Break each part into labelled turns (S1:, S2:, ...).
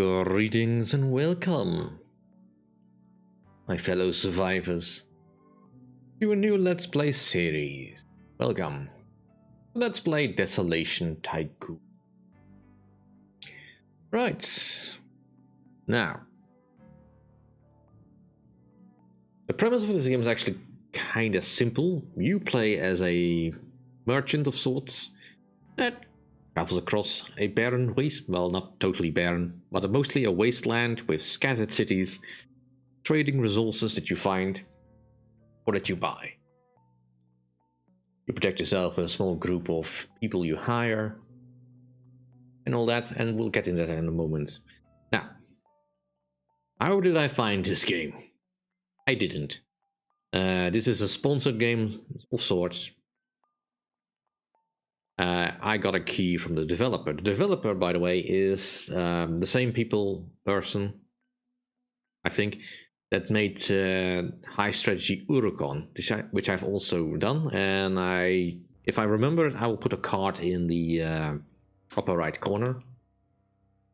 S1: Greetings and welcome, my fellow survivors, to a new Let's Play series. Welcome. Let's play Desolation Tycoon. Right. Now, the premise of this game is actually kind of simple. You play as a merchant of sorts that travels across a barren waste, well, not totally barren, but mostly a wasteland with scattered cities, trading resources that you find or that you buy. You protect yourself with a small group of people you hire and all that, and we'll get into that in a moment. Now, how did I find this game? I didn't. This is a sponsored game of sorts. I got a key from the developer. The developer, by the way, is the same person, I think, that made high strategy Urukon, which I've also done. And if I remember it, I will put a card in the upper right corner.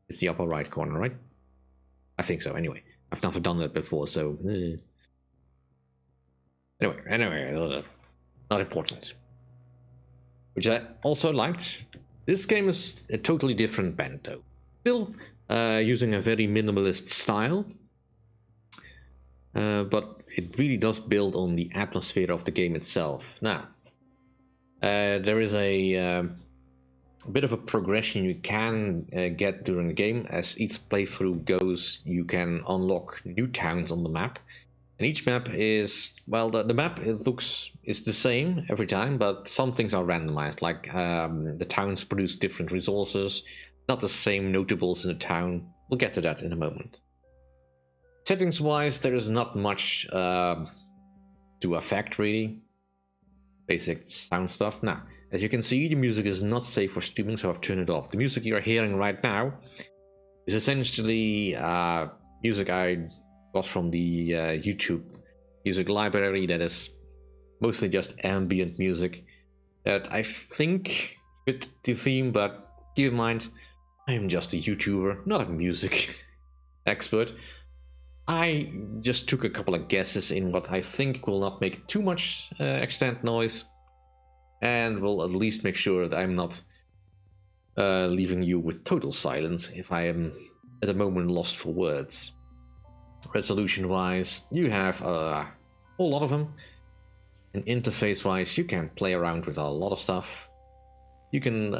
S1: It's the upper right corner, right? I think so. Anyway, I've never done that before, so anyway, not important. Which I also liked. This game is a totally different band though. Still using a very minimalist style. But it really does build on the atmosphere of the game itself. Now, there is a bit of a progression you can get during the game. As each playthrough goes, you can unlock new towns on the map. And each map is, well, the map is the same every time, but some things are randomized, like the towns produce different resources, not the same notables in the town. We'll get to that in a moment. Settings-wise, there is not much to affect, really. Basic sound stuff. Now, as you can see, the music is not safe for streaming, so I've turned it off. The music you're hearing right now is essentially music I got from the YouTube music library that is mostly just ambient music that I think fit the theme, but keep in mind, I am just a YouTuber, not a music expert. I just took a couple of guesses in what I think will not make too much extent noise, and will at least make sure that I'm not leaving you with total silence if I am at the moment lost for words. Resolution wise, you have a whole lot of them, and interface wise, you can play around with a lot of stuff. You can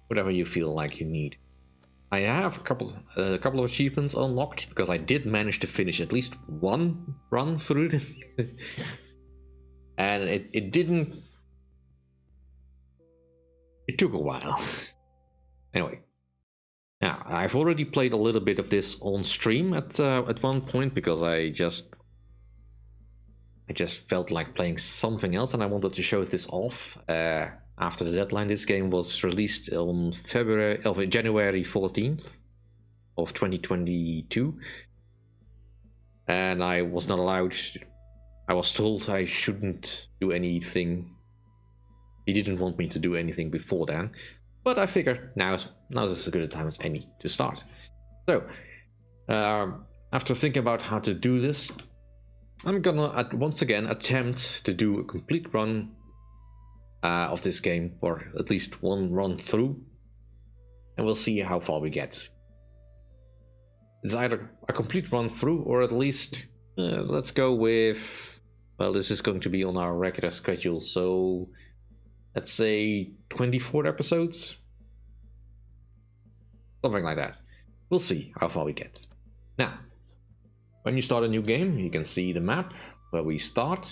S1: whatever you feel like you need. I have a couple of achievements unlocked because I did manage to finish at least one run through it. And it took a while. Anyway. Now, I've already played a little bit of this on stream at one point because I just felt like playing something else and I wanted to show this off after the deadline. This game was released on January 14th of 2022, and I was not allowed. I was told I shouldn't do anything. He didn't want me to do anything before then. But I figure now is as good a time as any to start. So, after thinking about how to do this, I'm gonna once again attempt to do a complete run of this game, or at least one run through, and we'll see how far we get. It's either a complete run through, or at least let's go with, well, this is going to be on our regular schedule, so let's say 24 episodes, something like that. We'll see how far we get. Now, when you start a new game, you can see the map where we start.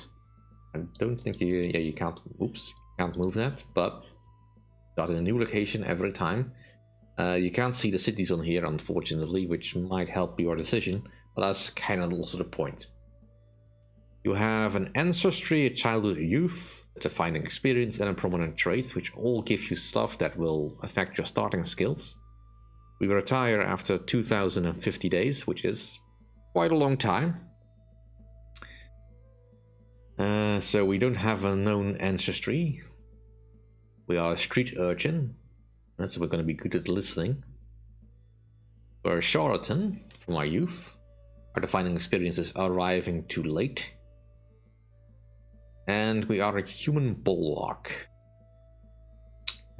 S1: I don't think you can't, oops, can't move that, but start in a new location every time. You can't see the cities on here, unfortunately, which might help your decision, but that's kind of also the point. You have an ancestry, a childhood, a youth, a defining experience, and a prominent trait, which all give you stuff that will affect your starting skills. We retire after 2050 days, which is quite a long time. So we don't have a known ancestry. We are a street urchin. So we're going to be good at listening. We're a charlatan from our youth. Our defining experience is arriving too late. And we are a human bulwark.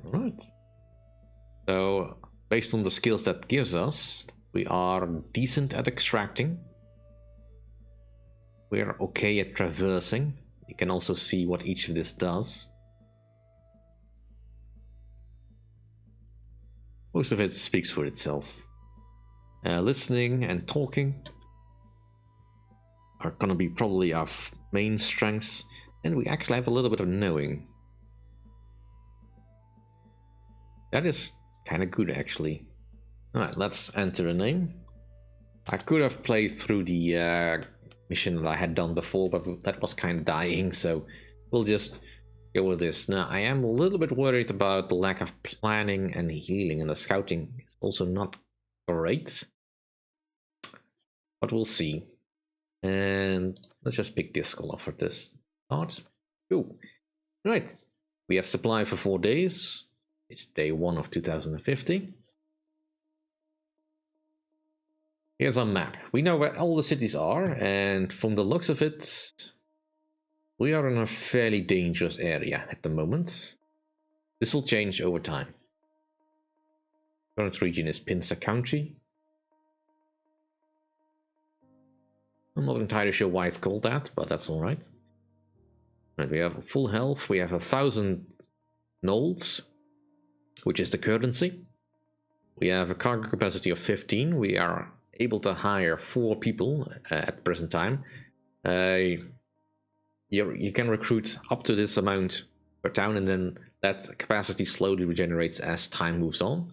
S1: Alright. So, based on the skills that gives us, we are decent at extracting. We're okay at traversing. You can also see what each of this does. Most of it speaks for itself. Listening and talking are gonna be probably our main strengths, and we actually have a little bit of knowing. That is kind of good, actually. Alright, let's enter a name. I could have played through the mission that I had done before, but that was kind of dying, so we'll just go with this. Now, I am a little bit worried about the lack of planning and healing, and the scouting is also not great. But we'll see. And let's just pick this color for this start. Cool. Right. We have supply for 4 days. It's day 1 of 2050. Here's our map. We know where all the cities are, and from the looks of it, we are in a fairly dangerous area at the moment. This will change over time. Current region is Pinsa County. I'm not entirely sure why it's called that, but that's alright. And we have full health. We have 1,000 nolds, which is the currency. We have a cargo capacity of 15. We are able to hire 4 people at present time. You can recruit up to this amount per town, and then that capacity slowly regenerates as time moves on.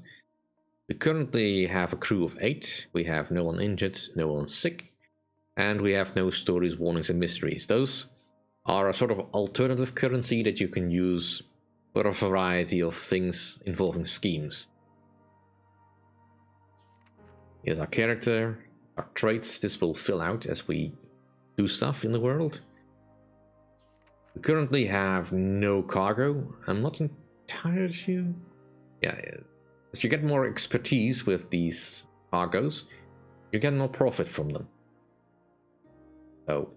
S1: We currently have a crew of 8. We have no one injured, no one sick, and we have no stories, warnings, and mysteries. Those are a sort of alternative currency that you can use for a variety of things involving schemes. Here's our character, our traits. This will fill out as we do stuff in the world. We currently have no cargo. I'm not entirely sure. Yeah, as you get more expertise with these cargoes, you get more profit from them. So,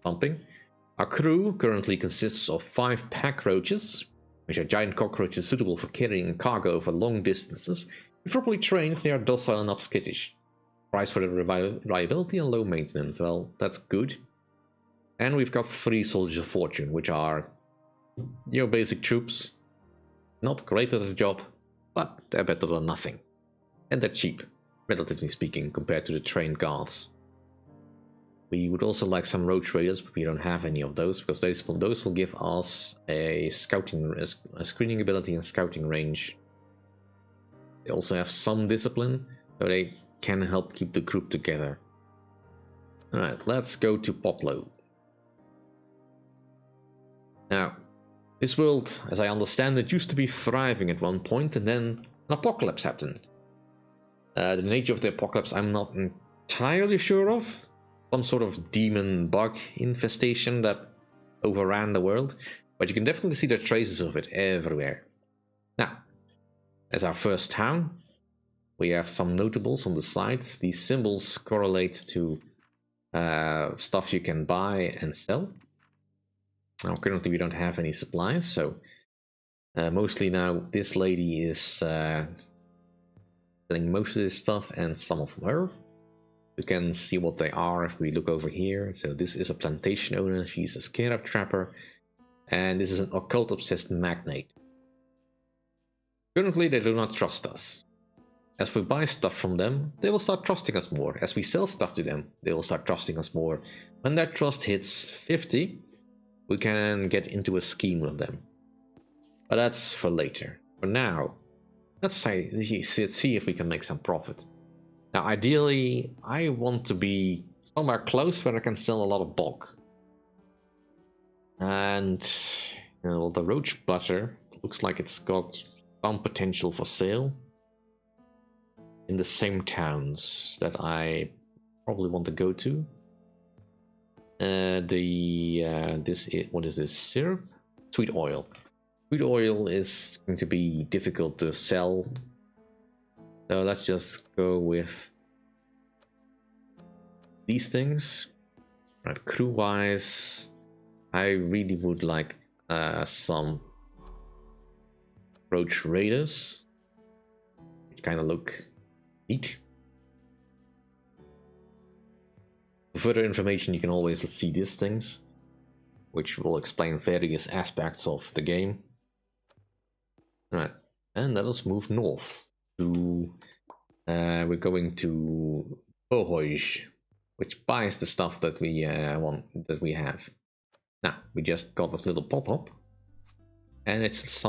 S1: something. Our crew currently consists of 5 pack roaches, which are giant cockroaches suitable for carrying cargo over long distances. If properly trained, they are docile and not skittish. Price for their reliability and low maintenance. Well, that's good. And we've got 3 soldiers of fortune, which are your basic troops. Not great at the job, but they're better than nothing. And they're cheap, relatively speaking, compared to the trained guards. We would also like some road traders, but we don't have any of those, because those will give us a screening ability and scouting range. They also have some discipline, so they can help keep the group together. Alright, let's go to Poplo. Now, this world, as I understand it, used to be thriving at one point, and then an apocalypse happened. The nature of the apocalypse I'm not entirely sure of. Some sort of demon bug infestation that overran the world, but you can definitely see the traces of it everywhere. Now, as our first town, we have some notables on the side. These symbols correlate to stuff you can buy and sell. Now, currently we don't have any supplies, so mostly now this lady is selling most of this stuff and some of her. We can see what they are if we look over here. So this is a plantation owner, she's a scarab trapper, and this is an occult-obsessed magnate. Currently, they do not trust us. As we buy stuff from them, they will start trusting us more. As we sell stuff to them, they will start trusting us more. When that trust hits 50, we can get into a scheme with them. But that's for later. For now, let's see if we can make some profit. Now, ideally, I want to be somewhere close where I can sell a lot of bulk. And the roach butter looks like it's got some potential for sale in the same towns that I probably want to go to. What is this? Syrup? Sweet oil. Sweet oil is going to be difficult to sell So let's just go with these things. Right, crew-wise, I really would like some roach raiders, which kind of look neat. For further information, you can always see these things, which will explain various aspects of the game. Right, and let us move north to. We're going to Boar, which buys the stuff that we want, that we have. Now we just got a little pop-up, and it's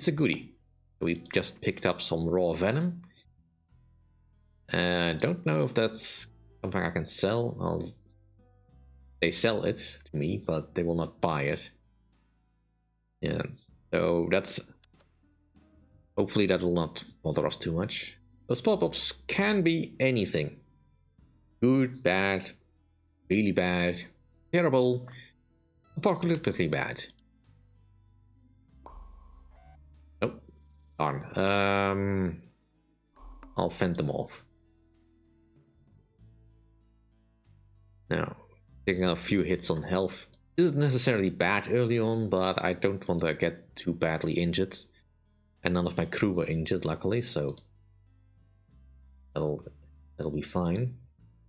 S1: a goodie. We just picked up some raw venom. Don't know if that's something I can sell. They sell it to me, but they will not buy it. Yeah, so that's... Hopefully that will not bother us too much. Those pop-ups can be anything. Good, bad, really bad, terrible, apocalyptically bad. Oh, darn. I'll fend them off. Now, taking a few hits on health isn't necessarily bad early on, but I don't want to get too badly injured. And none of my crew were injured, luckily, so that'll be fine.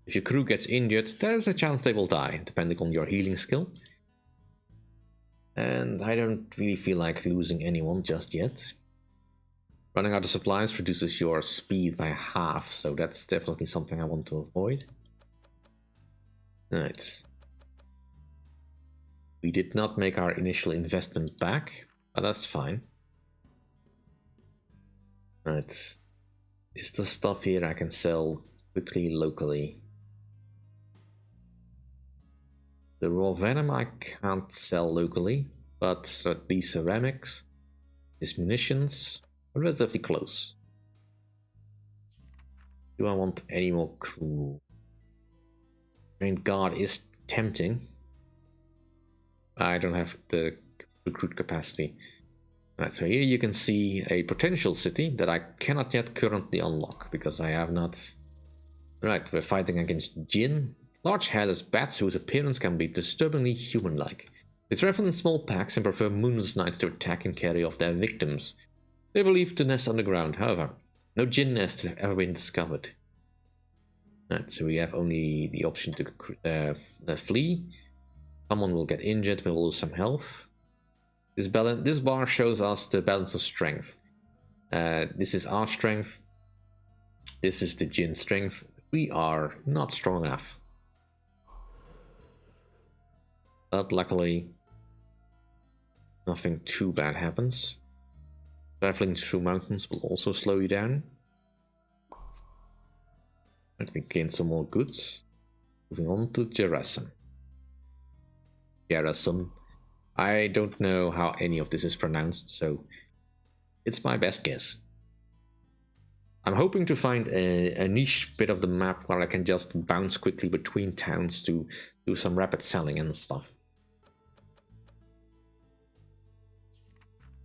S1: If your crew gets injured, there's a chance they will die, depending on your healing skill. And I don't really feel like losing anyone just yet. Running out of supplies reduces your speed by half, so that's definitely something I want to avoid. Right. We did not make our initial investment back, but that's fine. Right. Is the stuff here I can sell quickly locally? The raw venom I can't sell locally, but these ceramics, these munitions are relatively close. Do I want any more crew? Trained guard is tempting. I don't have the recruit capacity. Right, so here you can see a potential city that I cannot yet currently unlock because I have not... Right, we're fighting against Jinn, large hairless bats whose appearance can be disturbingly human-like. They travel in small packs and prefer moonless nights to attack and carry off their victims. They believe to nest underground, however. No Jinn nests have ever been discovered. Right, so we have only the option to flee. Someone will get injured, we'll lose some health. This bar shows us the balance of strength. This is our strength. This is the Jinn strength. We are not strong enough. But luckily, nothing too bad happens. Traveling through mountains will also slow you down. Let me gain some more goods. Moving on to Jerasan. I don't know how any of this is pronounced, so it's my best guess. I'm hoping to find a niche bit of the map where I can just bounce quickly between towns to do some rapid selling and stuff.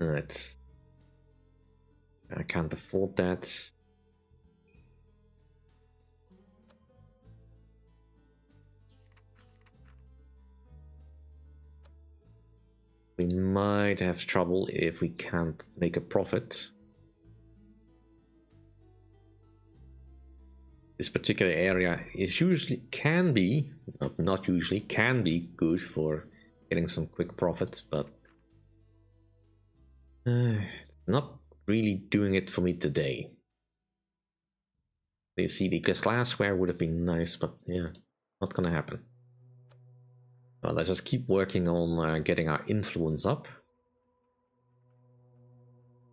S1: Alright. I can't afford that. We might have trouble if we can't make a profit. This particular area is can be good for getting some quick profits, but not really doing it for me today. You see, the glassware would have been nice, but yeah, not gonna happen. Well, let's just keep working on getting our influence up.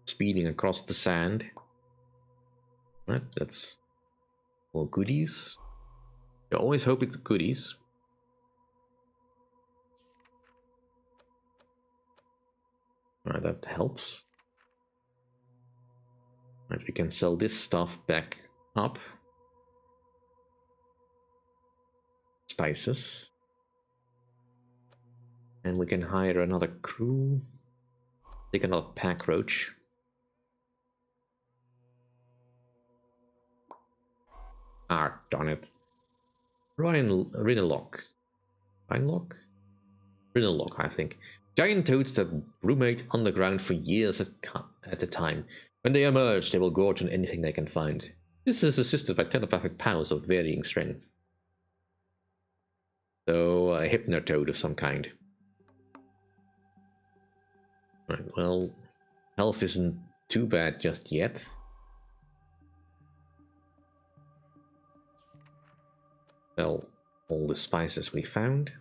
S1: Speeding across the sand. Right, that's more goodies. You always hope it's goodies. Right, that helps. Right, we can sell this stuff back up. Spices. And we can hire another crew. Take another pack roach. Ah, darn it. Rinnelock. Rhinelock? Rinnelock, I think. Giant toads that ruminate underground for years at a time. When they emerge, they will gorge on anything they can find. This is assisted by telepathic powers of varying strength. So, a hypnotoad of some kind. Right, well, health isn't too bad just yet. Sell all the spices we found.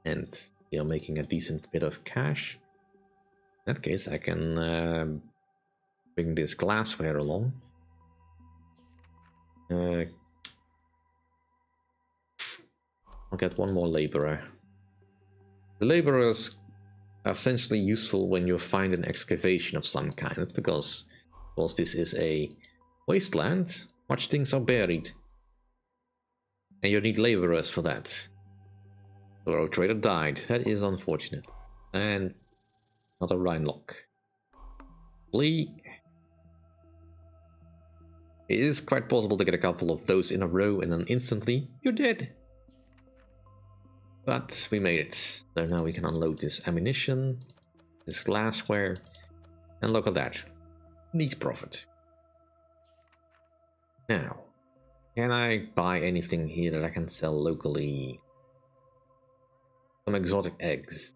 S1: And we are making a decent bit of cash. In that case, I can bring this glassware along. I'll get one more laborer. The laborers are essentially useful when you find an excavation of some kind, because this is a wasteland, much things are buried. And you need laborers for that. The road trader died. That is unfortunate. And another Rhinelock. Flee. It is quite possible to get a couple of those in a row and then instantly you're dead. But we made it. So now we can unload this ammunition, this glassware, and look at that. Neat profit. Now, can I buy anything here that I can sell locally? Some exotic eggs.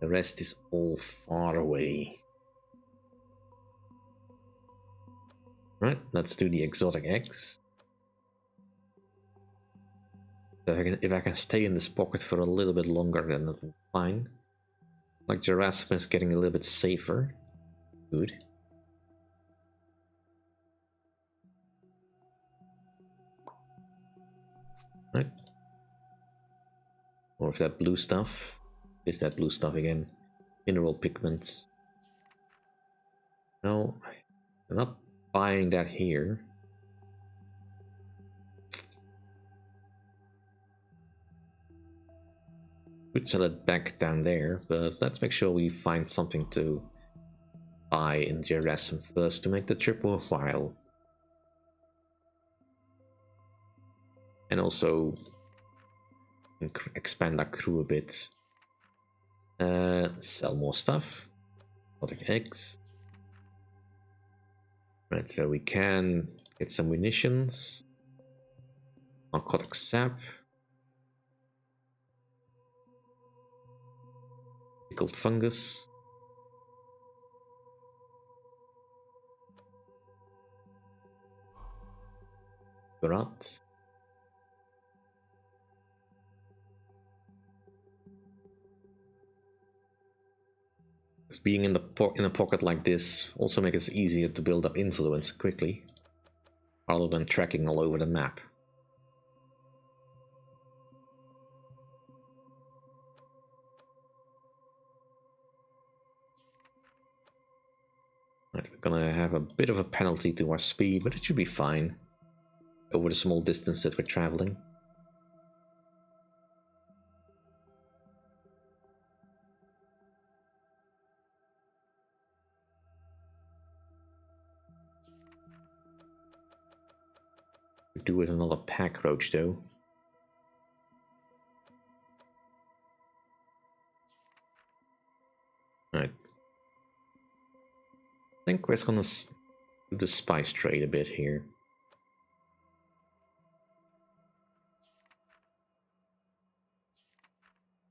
S1: The rest is all far away. Right, let's do the exotic eggs. So if I can stay in this pocket for a little bit longer, then that'll be fine. Like Gerasim's is getting a little bit safer. Good. Right. More of that blue stuff. Is that blue stuff again? Mineral pigments. No, I'm not buying that here. Could sell it back down there, but let's make sure we find something to buy in Gerasim first to make the trip worthwhile. And also expand our crew a bit. Sell more stuff. Exotic eggs. Right, so we can get some munitions. Narcotic sap. Pickled fungus. Rat. Being in a pocket like this also makes it easier to build up influence quickly, rather than tracking all over the map. Right, we're gonna have a bit of a penalty to our speed, but it should be fine over the small distance that we're traveling. Do it another pack roach though. Right. I think we're gonna do the spice trade a bit here.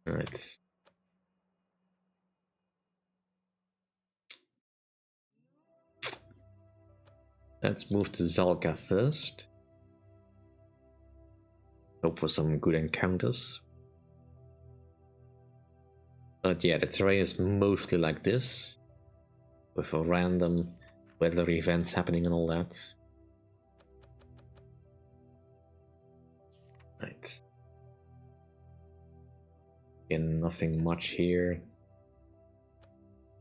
S1: Alright. Let's move to Zalka first. Hope for some good encounters. But yeah, the terrain is mostly like this, with random weather events happening and all that. Right. Again, nothing much here.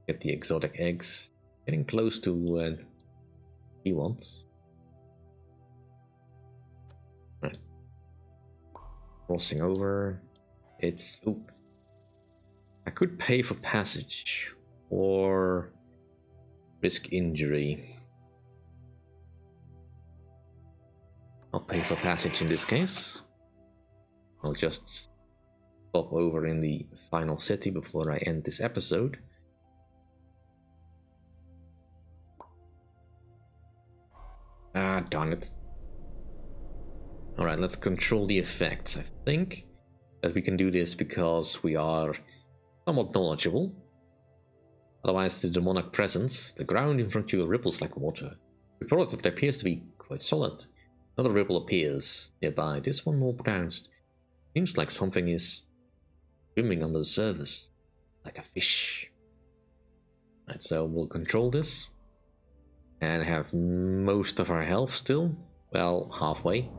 S1: Get the exotic eggs. Getting close to wants. Right. Crossing over. It's... Ooh. I could pay for passage or risk injury. I'll pay for passage in this case. I'll just stop over in the final city before I end this episode. Ah, darn it. Alright, let's control the effects. I think that we can do this because we are somewhat knowledgeable. Otherwise, the demonic presence, the ground in front of you ripples like water. The prototype appears to be quite solid. Another ripple appears nearby, this one more pronounced. Seems like something is swimming under the surface, like a fish. Right, so we'll control this and have most of our health still. Well, halfway.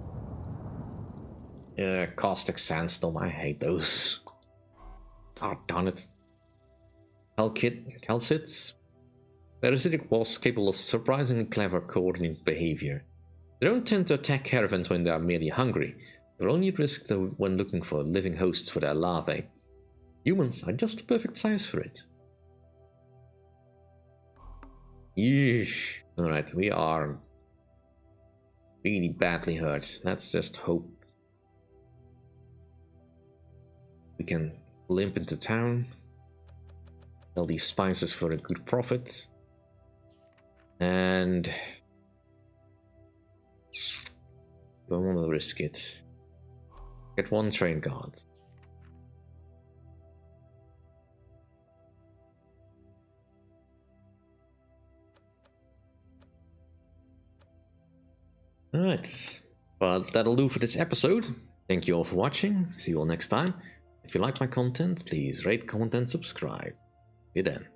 S1: Caustic sandstorm, I hate those. Oh, darn it. Calcits. Parasitic wasps capable of surprisingly clever coordinated behavior. They don't tend to attack caravans when they are merely hungry. They're only at risk when looking for living hosts for their larvae. Humans are just the perfect size for it. Yeesh. Alright, we are really badly hurt. Let's just hope we can limp into town. Sell these spices for a good profit. And don't want to risk it. Get one train guard. Alright, but that'll do for this episode. Thank you all for watching. See you all next time. If you like my content, please rate, comment, and subscribe. See you then.